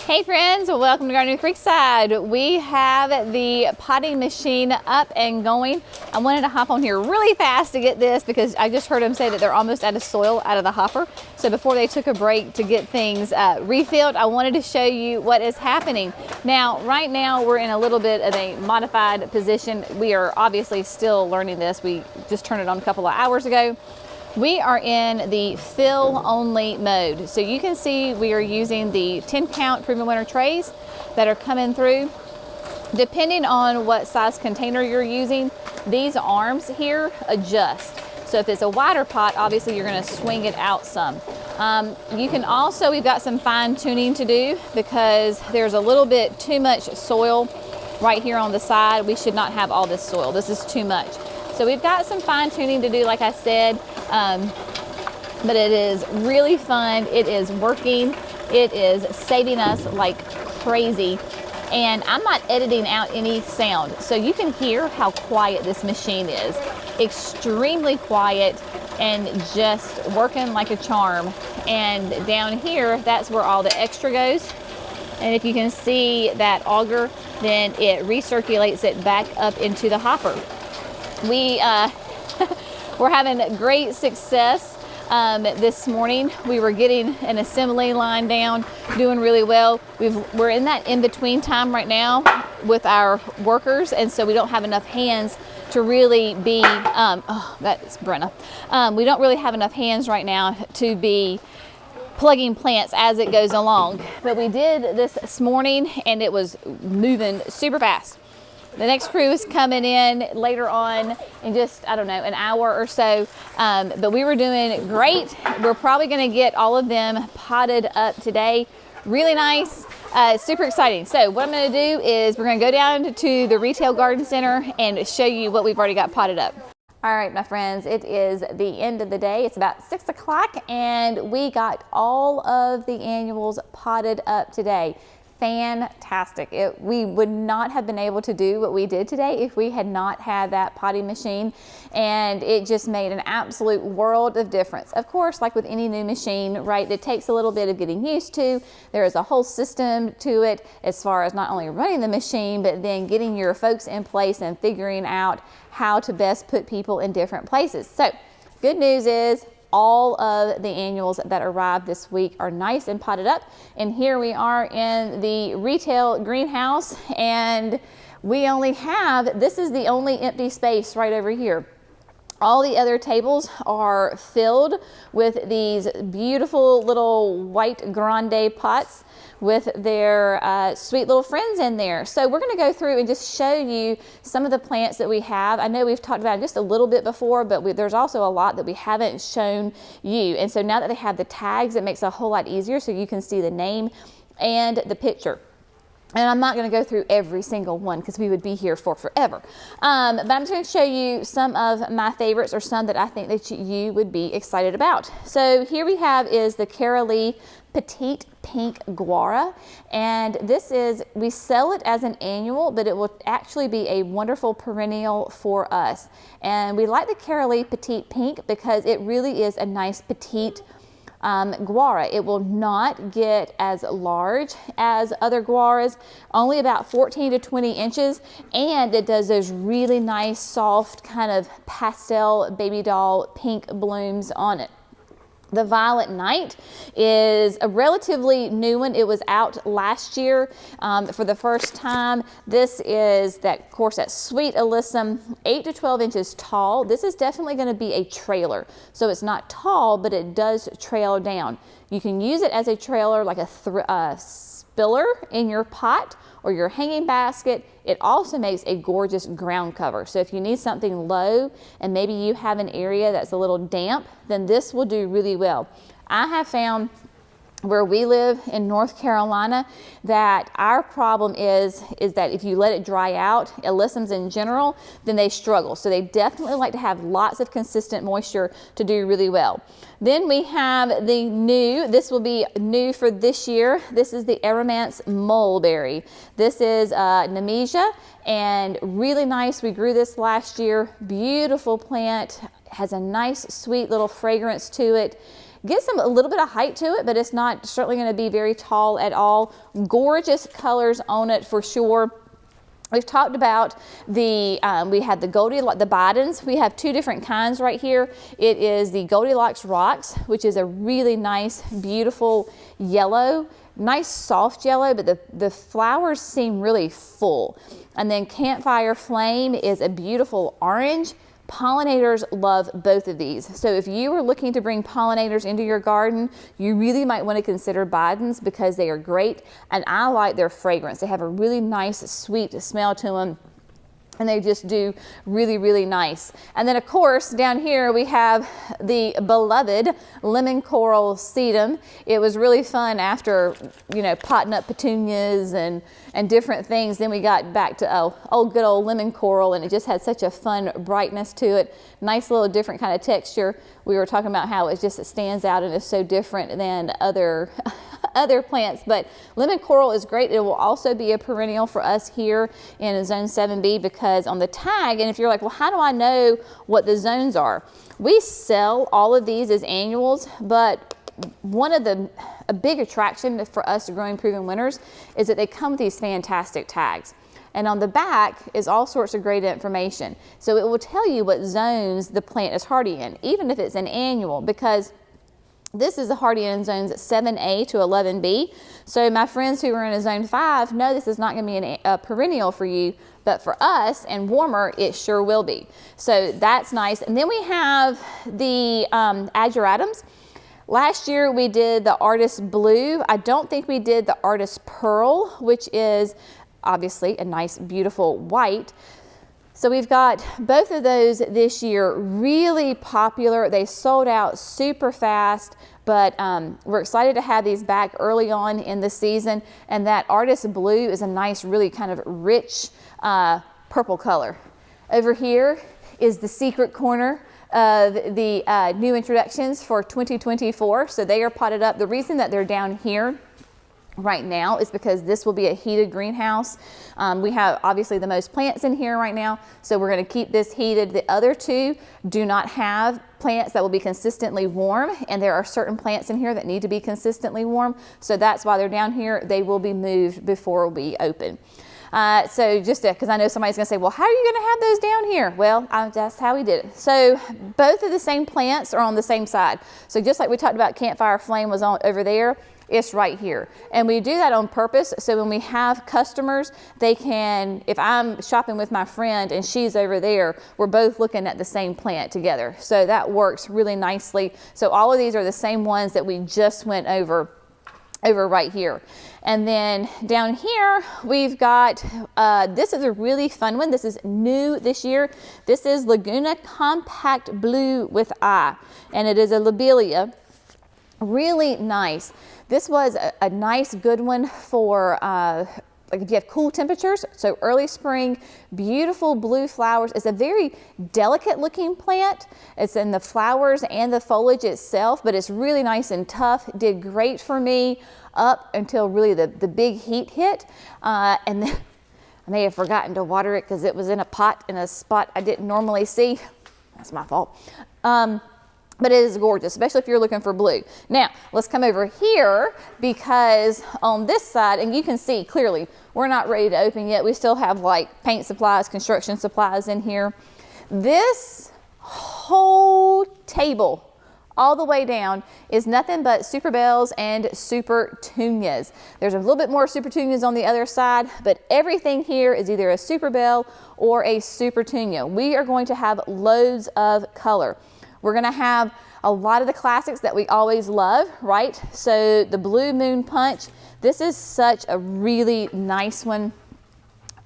Hey friends, welcome to Garden Creekside. We have the potting machine up and going. I wanted to hop on here really fast to get this because I just heard them say that they're almost out of soil out of the hopper. So before they took a break to get things refilled, I wanted to show you what is happening. Now, right now we're in a little bit of a modified position. We are obviously still learning this. We just turned it on a couple of hours ago. We are in the fill only mode. So you can see we are using the 10 count proven winner trays that are coming through. Depending on what size container you're using, these arms here adjust. So if it's a wider pot, obviously you're gonna swing it out some. You can also, we've got some fine tuning to do because there's a little bit too much soil right here on the side. We should not have all this soil. This is too much. So we've got some fine tuning to do, like I said, but it is really fun. It is working. It is saving us like crazy. And I'm not editing out any sound. So you can hear how quiet this machine is. Extremely quiet and just working like a charm. And down here, that's where all the extra goes. And if you can see that auger, then it recirculates it back up into the hopper. We're having great success this morning. We were getting an assembly line down, doing really well. We're in that in-between time right now with our workers, and so we don't have enough hands to really be, oh, that's Brenna. We don't really have enough hands right now to be plugging plants as it goes along. But we did this morning, and it was moving super fast. The next crew is coming in later on in just, I don't know, an hour or so. But we were doing great. We're probably gonna get all of them potted up today. Really nice, super exciting. So what I'm gonna do is we're gonna go down to the retail garden center and show you what we've already got potted up. All right, my friends, it is the end of the day. It's about 6 o'clock and we got all of the annuals potted up today. Fantastic. We would not have been able to do what we did today if we had not had that potting machine, and it just made an absolute world of difference. Of course, like with any new machine, right, it takes a little bit of getting used to. There is a whole system to it as far as not only running the machine, but then getting your folks in place and figuring out how to best put people in different places. So good news is all of the annuals that arrived this week are nice and potted up. And here we are in the retail greenhouse, and we only have, this is the only empty space right over here. All the other tables are filled with these beautiful little white grande pots with their sweet little friends in there. So we're gonna go through and just show you some of the plants that we have. I know we've talked about it just a little bit before, but there's also a lot that we haven't shown you. And so now that they have the tags, it makes it a whole lot easier so you can see the name and the picture. And I'm not going to go through every single one because we would be here for forever. But I'm just going to show you some of my favorites, or some that I think that you would be excited about. So here we have is the Carolee Petite Pink Guara. And this is, we sell it as an annual, but it will actually be a wonderful perennial for us. And we like the Carolee Petite Pink because it really is a nice petite guara. It will not get as large as other guaras, only about 14 to 20 inches, and it does those really nice, soft, kind of pastel baby doll pink blooms on it. The Violet Night is a relatively new one. It was out last year for the first time. This is that, of course, that sweet alyssum, 8 to 12 inches tall. This is definitely going to be a trailer. So it's not tall, but it does trail down. You can use it as a trailer, like a spiller in your pot or your hanging basket. It also makes a gorgeous ground cover. So if you need something low and maybe you have an area that's a little damp, then this will do really well. I have found where we live in North Carolina that our problem is that if you let it dry out, alyssums in general, then they struggle. So they definitely like to have lots of consistent moisture to do really well. Then we have the new, this will be new for this year. This is the Aromanth Mulberry. This is Nemesia and really nice. We grew this last year. Beautiful plant, has a nice sweet little fragrance to it. Get a little bit of height to it, but it's not certainly going to be very tall at all. Gorgeous colors on it for sure. We've talked about we had the Bidens. We have two different kinds right here. It is the Goldilocks Rocks, which is a really nice, beautiful yellow, nice soft yellow, but the flowers seem really full. And then Campfire Flame is a beautiful orange. Pollinators love both of these. So if you are looking to bring pollinators into your garden, you really might want to consider Bidens because they are great. And I like their fragrance. They have a really nice, sweet smell to them. And they just do really, really nice. And then of course, down here we have the beloved lemon coral sedum. It was really fun after, potting up petunias and different things. Then we got back to good old lemon coral, and it just had such a fun brightness to it. Nice little different kind of texture. We were talking about how it stands out and is so different than other plants, but lemon coral is great. It will also be a perennial for us here in Zone 7B because on the tag, and if you're like, well, how do I know what the zones are? We sell all of these as annuals, but a big attraction for us to Growing Proven Winners is that they come with these fantastic tags. And on the back is all sorts of great information. So it will tell you what zones the plant is hardy in, even if it's an annual, because this is the hardy in zones 7A to 11B. So my friends who are in a zone 5 know this is not going to be a perennial for you, but for us and warmer, it sure will be. So that's nice. And then we have the ageratums. Last year we did the Artist Blue. I don't think we did the Artist Pearl, which is obviously a nice, beautiful white. So we've got both of those this year, really popular. They sold out super fast, but we're excited to have these back early on in the season. And that Artist Blue is a nice, really kind of rich purple color. Over here is the secret corner of the new introductions for 2024. So they are potted up. The reason that they're down here right now is because this will be a heated greenhouse. We have obviously the most plants in here right now, so we're going to keep this heated. The other two do not have plants that will be consistently warm, and there are certain plants in here that need to be consistently warm, so that's why they're down here. They will be moved before we open. So just because I know somebody's going to say, well, how are you going to have those down here? Well, that's how we did it. So both of the same plants are on the same side. So just like we talked about Campfire Flame was on over there, it's right here. And we do that on purpose. So when we have customers, they can, if I'm shopping with my friend and she's over there, we're both looking at the same plant together. So that works really nicely. So all of these are the same ones that we just went over right here. And then down here, we've got, this is a really fun one. This is new this year. This is Laguna Compact Blue with Eye, and it is a lobelia. Really nice. This was a nice good one for like if you have cool temperatures, so early spring, beautiful blue flowers. It's a very delicate looking plant. It's in the flowers and the foliage itself, but it's really nice and tough. It did great for me up until really the big heat hit. And then I may have forgotten to water it because it was in a pot in a spot I didn't normally see. That's my fault. But it is gorgeous, especially if you're looking for blue. Now, let's come over here because on this side, and you can see clearly, we're not ready to open yet. We still have like paint supplies, construction supplies in here. This whole table, all the way down, is nothing but Superbells and Supertunias. There's a little bit more Supertunias on the other side, but everything here is either a Superbell or a Supertunia. We are going to have loads of color. We're going to have a lot of the classics that we always love, right? So the Blue Moon Punch, this is such a really nice one.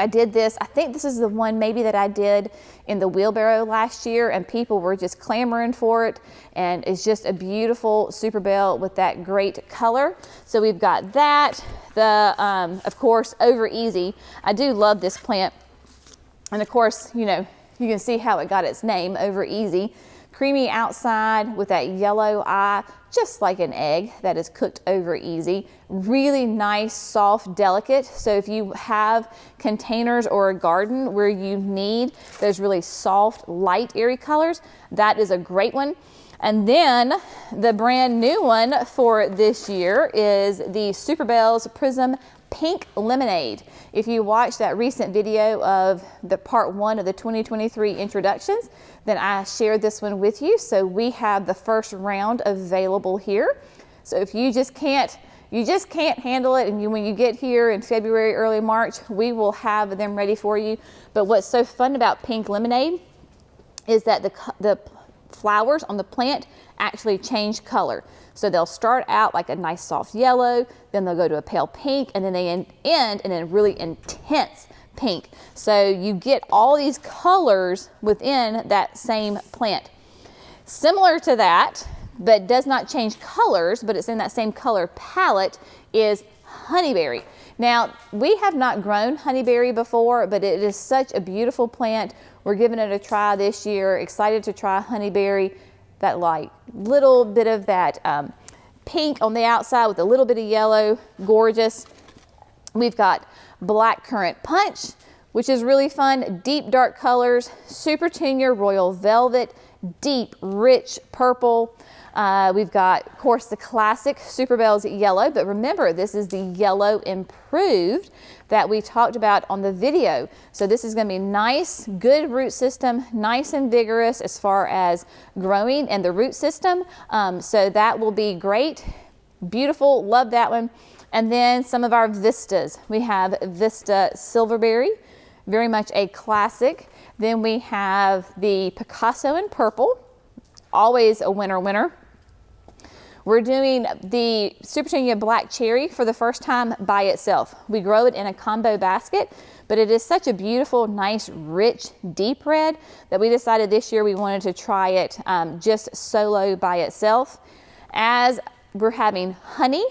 I did this, I think this is the one maybe that I did in the wheelbarrow last year, and people were just clamoring for it, and it's just a beautiful Superbell with that great color. So we've got that, of course, Over Easy. I do love this plant, and of course, you know, you can see how it got its name, Over Easy. Creamy outside with that yellow eye, just like an egg that is cooked over easy. Really nice, soft, delicate. So if you have containers or a garden where you need those really soft, light, airy colors, that is a great one. And then the brand new one for this year is the Superbells Prism Pink Lemonade. If you watched that recent video of the part 1 of the 2023 introductions, then I shared this one with you. So we have the first round available here. So if you just can't handle it, and when you get here in February, early March, we will have them ready for you. But what's so fun about Pink Lemonade is that the flowers on the plant actually change color. So they'll start out like a nice soft yellow, then they'll go to a pale pink, and then they end in a really intense pink. So you get all these colors within that same plant. Similar to that, but does not change colors, but it's in that same color palette, is honeyberry. Now, we have not grown honeyberry before, but it is such a beautiful plant. We're giving it a try this year. Excited to try honeyberry. That like little bit of that pink on the outside with a little bit of yellow, gorgeous. We've got blackcurrant punch, which is really fun. Deep dark colors, Supertunia royal velvet, deep rich purple. We've got, of course, the classic Superbells yellow, but remember, this is the yellow improved that we talked about on the video. So this is going to be nice, good root system, nice and vigorous as far as growing and the root system. So that will be great. Beautiful, love that one. And then some of our Vistas. We have Vista Silverberry, very much a classic. Then we have the Picasso in purple, always a winner. We're doing the Supertunia Black Cherry for the first time by itself. We grow it in a combo basket, but it is such a beautiful, nice, rich, deep red that we decided this year we wanted to try it just solo by itself. As we're having honey,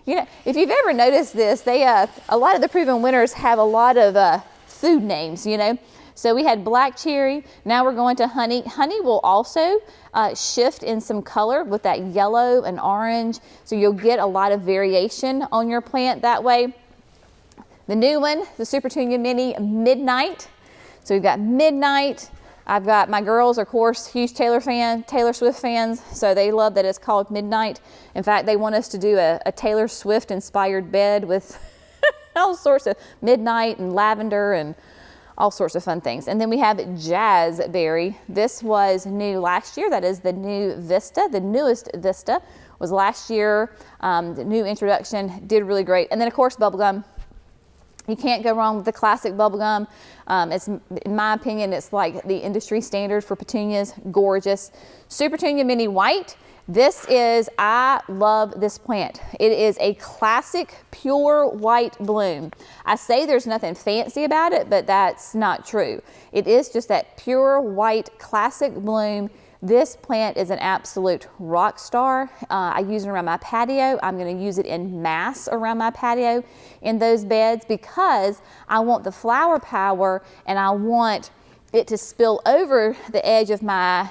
you know, if you've ever noticed this, a lot of the proven winners have a lot of food names, you know. So we had black cherry, now we're going to honey. Honey will also shift in some color with that yellow and orange, so you'll get a lot of variation on your plant that way. The new one, the Supertunia Mini Midnight. So we've got Midnight. I've got my girls, of course, huge Taylor Swift fans, so they love that it's called Midnight. In fact, they want us to do a Taylor Swift inspired bed with all sorts of midnight and lavender and all sorts of fun things. And then we have Jazzberry. This was new last year. That is the new Vista. The newest Vista was last year. The new introduction did really great. And then, of course, bubblegum. You can't go wrong with the classic bubblegum. It's, in my opinion, it's like the industry standard for petunias. Gorgeous. Supertunia Mini White. This is, I love this plant. It is a classic pure white bloom. I say there's nothing fancy about it, but that's not true. It is just that pure white classic bloom. This plant is an absolute rock star. I use it around my patio. I'm going to use it in mass around my patio in those beds because I want the flower power and I want it to spill over the edge of my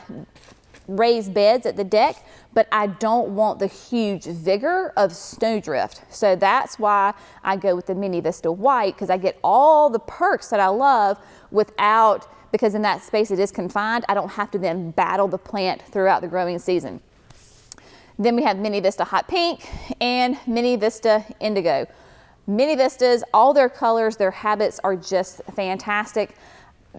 raised beds at the deck, but I don't want the huge vigor of snowdrift. So that's why I go with the Mini Vista White, because I get all the perks that I love without, because in that space it is confined, I don't have to then battle the plant throughout the growing season. Then we have Mini Vista Hot Pink and Mini Vista Indigo. Mini Vistas, all their colors, their habits are just fantastic.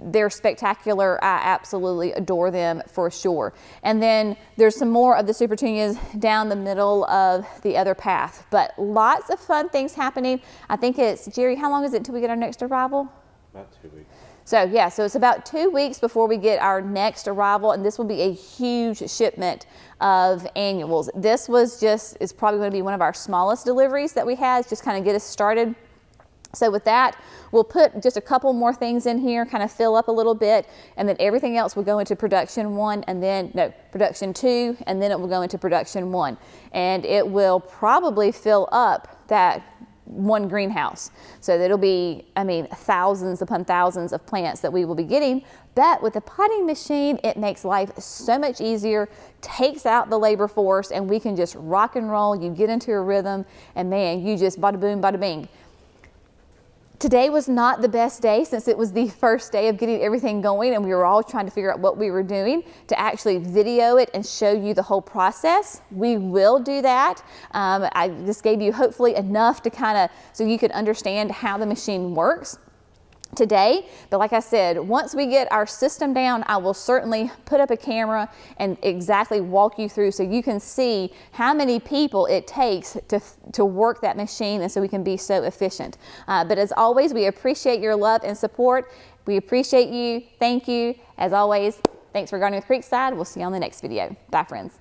They're spectacular. I absolutely adore them for sure. And then there's some more of the Supertunias down the middle of the other path, but lots of fun things happening. I think it's, Jerry, how long is it until we get our next arrival? About 2 weeks. So yeah, so it's about 2 weeks before we get our next arrival, and this will be a huge shipment of annuals. This was is probably going to be one of our smallest deliveries that we had, just kind of get us started. So with that, we'll put just a couple more things in here, kind of fill up a little bit, and then everything else will go into production 1, and then, no, production 2, and then it will go into production 1. And it will probably fill up that one greenhouse. So that'll be, I mean, thousands upon thousands of plants that we will be getting. But with the potting machine, it makes life so much easier, takes out the labor force, and we can just rock and roll. You get into a rhythm, and man, you just bada boom, bada bing. Today was not the best day since it was the first day of getting everything going and we were all trying to figure out what we were doing to actually video it and show you the whole process. We will do that. I just gave you hopefully enough to so you could understand how the machine works today. But like I said, once we get our system down, I will certainly put up a camera and exactly walk you through so you can see how many people it takes to work that machine and so we can be so efficient. But as always, we appreciate your love and support. We appreciate you. Thank you. As always, thanks for gardening with Creekside. We'll see you on the next video. Bye, friends.